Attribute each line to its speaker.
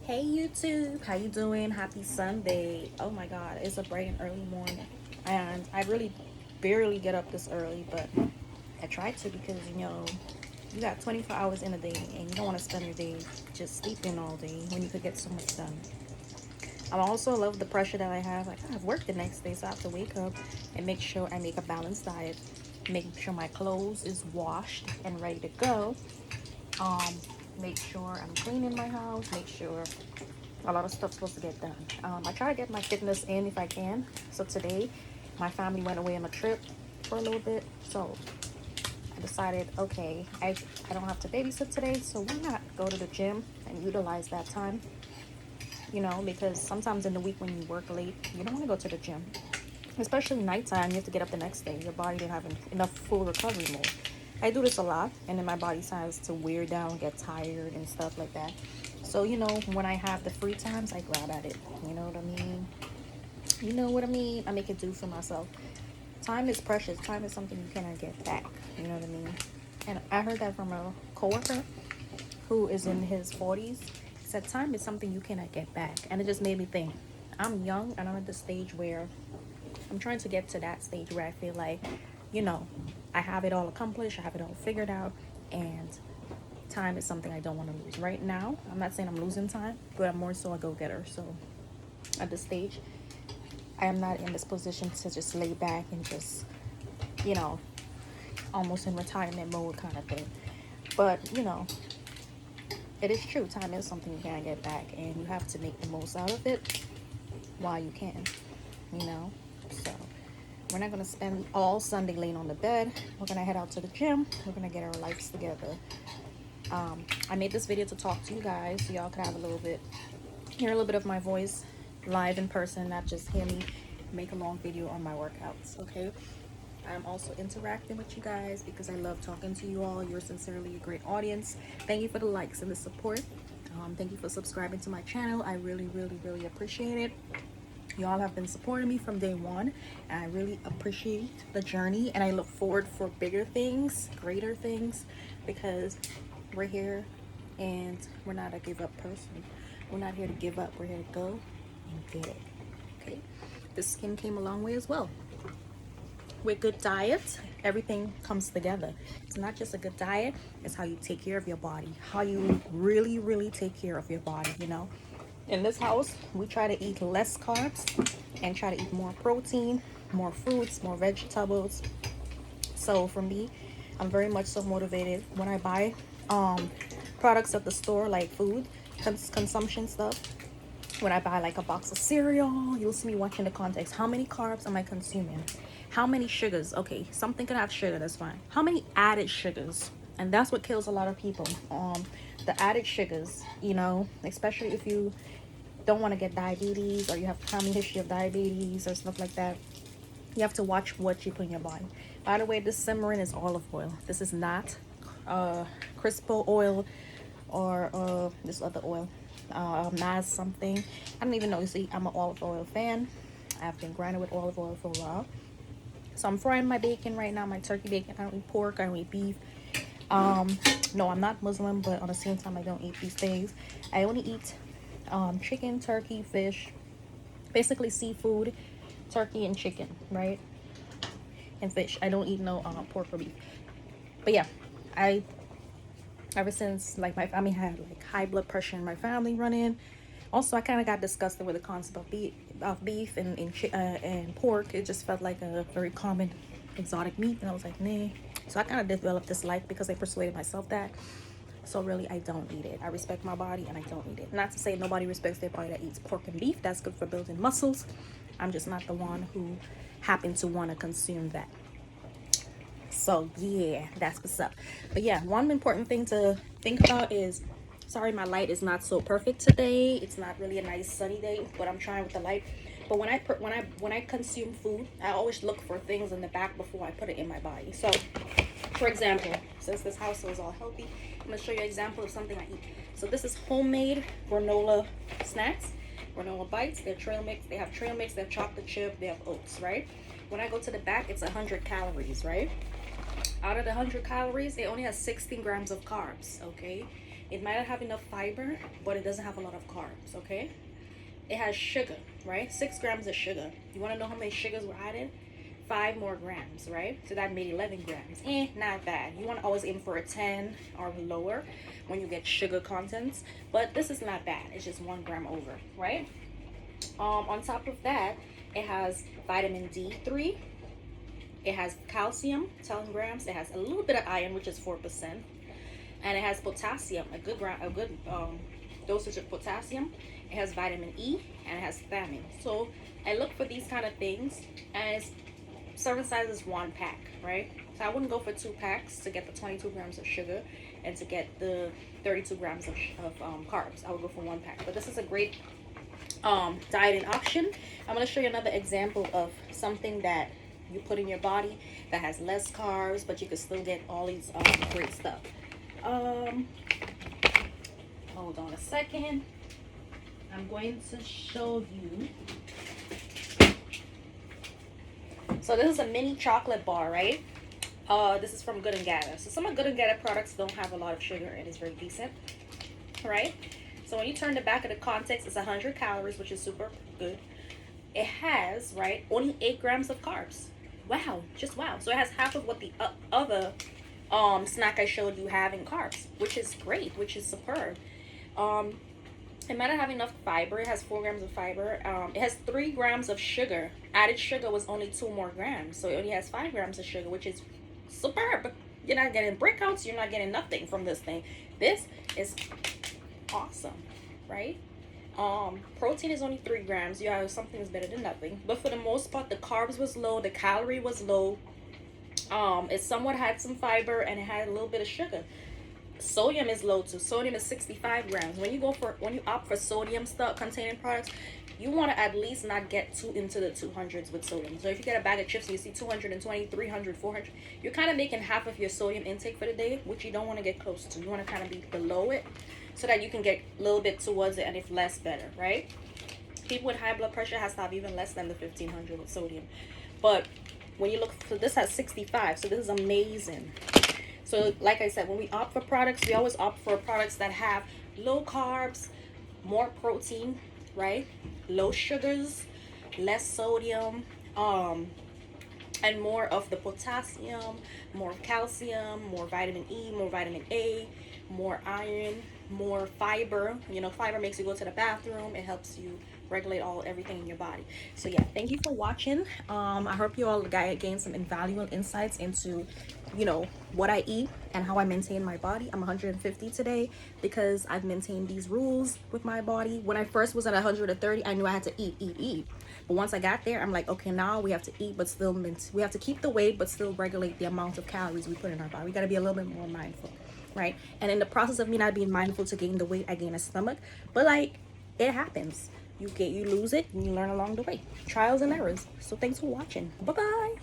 Speaker 1: Hey YouTube, how you doing? Happy Sunday. Oh my god, it's a bright and early morning. And I really barely get up this early, but I try to because you got 24 hours in a day and you don't want to spend your day just sleeping all day when you could get so much done. I also love the pressure that I have. Like I have work the next day, so I have to wake up and make sure I make a balanced diet, make sure my clothes is washed and ready to go. Um, make sure I'm cleaning my house, make sure a lot of stuff's supposed to get done. I try to get my fitness in if I can. So today, my family went away on a trip for a little bit. So I decided, okay, I don't have to babysit today. So why not go to the gym and utilize that time? Because sometimes in the week when you work late, you don't want to go to the gym. Especially nighttime, you have to get up the next day. Your body didn't have enough full recovery mode. I do this a lot, and then my body starts to wear down, get tired, and stuff like that. So, when I have the free times, I grab at it. You know what I mean? You know what I mean? I make it do for myself. Time is precious. Time is something you cannot get back. You know what I mean? And I heard that from a coworker who is in his 40s. He said, time is something you cannot get back. And it just made me think, I'm young, and I'm at the stage where I'm trying to get to that stage where I feel like, you know, I have it all accomplished, I have it all figured out, and time is something I don't want to lose. Right now, I'm not saying I'm losing time, but I'm more so a go-getter. So at this stage, I am not in this position to just lay back and just, you know, almost in retirement mode kind of thing. But, it is true. Time is something you can't get back, and you have to make the most out of it while you can, So we're not going to spend all Sunday laying on the bed. We're going to head out to the gym. We're going to get our lives together. I made this video to talk to you guys so y'all could have hear a little bit of my voice live in person, not just hear me make a long video on my workouts, okay? I'm also interacting with you guys because I love talking to you all. You're sincerely a great audience. Thank you for the likes and the support. Thank you for subscribing to my channel. I really, really, really appreciate it. Y'all have been supporting me from day one, and I really appreciate the journey, and I look forward for bigger things, greater things, because we're here and we're not a give up person. We're not here to give up. We're here to go and get it. Okay, the skin came a long way as well. With good diet, everything comes together. It's not just a good diet, it's how you take care of your body, how you really, really take care of your body. In this house, we try to eat less carbs and try to eat more protein, more fruits, more vegetables. So for me, I'm very much so motivated when I buy products at the store, like food consumption stuff. When I buy like a box of cereal, you'll see me watching the context. How many carbs am I consuming? How many sugars? Okay, something can have sugar, that's fine. How many added sugars? And that's what kills a lot of people. The added sugars, especially if you don't want to get diabetes or you have a family history of diabetes or stuff like that. You have to watch what you put in your body. By the way, this simmering is olive oil. This is not crispo oil or this other oil. Maz something. I don't even know. You see, I'm an olive oil fan. I've been grinding with olive oil for a while. So I'm frying my bacon right now, my turkey bacon. I don't eat pork, I don't eat beef. No, I'm not Muslim, but on the same time, I don't eat these things. I only eat chicken, turkey, fish, basically seafood, turkey and chicken, right? And fish. I don't eat no pork or beef. But yeah, ever since like my family had like high blood pressure in my family running. Also, I kind of got disgusted with the concept of beef and pork. It just felt like a very common exotic meat, and I was like, nah. So I kind of developed this life because I persuaded myself that. So really, I don't eat it. I respect my body, and I don't eat it. Not to say nobody respects their body that eats pork and beef. That's good for building muscles. I'm just not the one who happened to want to consume that. So yeah, that's what's up. But yeah, one important thing to think about is, sorry my light is not so perfect today. It's not really a nice sunny day, but I'm trying with the light. But when I consume food, I always look for things in the back before I put it in my body. So for example, since this house is all healthy, I'm gonna show you an example of something I eat. So this is homemade granola snacks, granola bites. They're trail mix. They have trail mix, they have chocolate chip, they have oats, right? When I go to the back, it's 100 calories, right? Out of the 100 calories, it only has 16 grams of carbs, okay? It might not have enough fiber, but it doesn't have a lot of carbs, okay? It has sugar, right? 6 grams of sugar. You want to know how many sugars were added? 5 more grams, right? So that made 11 grams. Not bad. You want to always aim for a 10 or lower when you get sugar contents, but this is not bad. It's just 1 gram over, right? On top of that, it has vitamin D3. It has calcium, 10 grams. It has a little bit of iron, which is 4%, and it has potassium, a good dosage of potassium. It has vitamin E, and it has thiamine. So I look for these kind of things, and it's serving size is 1 pack, right? So I wouldn't go for 2 packs to get the 22 grams of sugar and to get the 32 grams of carbs. I would go for 1 pack. But this is a great dieting option. I'm going to show you another example of something that you put in your body that has less carbs, but you can still get all these great stuff. Hold on a second. I'm going to show you. So this is a mini chocolate bar, right? This is from Good and Gather. So some of Good and Gather products don't have a lot of sugar and it's very decent, right? So when you turn the back of the context, it's 100 calories, which is super good. It has, right, only 8 grams of carbs. Wow, just wow. So it has half of what the other snack I showed you have in carbs, which is great, which is superb. It might not have enough fiber. It has 4 grams of fiber. It has 3 grams of sugar. Added sugar was only 2 more grams. So it only has 5 grams of sugar, which is superb. You're not getting breakouts. You're not getting nothing from this thing. This is awesome, right? Protein is only 3 grams. You have something that's better than nothing. But for the most part, the carbs was low. The calorie was low. It somewhat had some fiber and it had a little bit of sugar. Sodium is low too. Sodium is 65 grams. When you opt for sodium stuff containing products, you want to at least not get too into the 200s with sodium. So if you get a bag of chips and you see 220, 300, 400, you're kind of making half of your sodium intake for the day, which you don't want to get close to. You want to kind of be below it so that you can get a little bit towards it, and if less, better, right? People with high blood pressure has to have even less than the 1500 with sodium. But when you look, so this has 65, so this is amazing. So like I said, when we opt for products, we always opt for products that have low carbs, more protein, right? Low sugars, less sodium, and more of the potassium, more calcium, more vitamin E, more vitamin A, more iron, more fiber. You know, fiber makes you go to the bathroom. It helps you regulate everything in your body. So yeah, thank you for watching. I hope you all gained some invaluable insights into, you know, what I eat and how I maintain my body. I'm 150 today because I've maintained these rules with my body. When I first was at 130, I knew I had to eat. But once I got there, I'm like, okay, now we have to eat, but still we have to keep the weight, but still regulate the amount of calories we put in our body. We got to be a little bit more mindful, right? And in the process of me not being mindful to gain the weight, I gain a stomach. But like, it happens. You lose it and you learn along the way. Trials and errors. So thanks for watching. Bye-bye.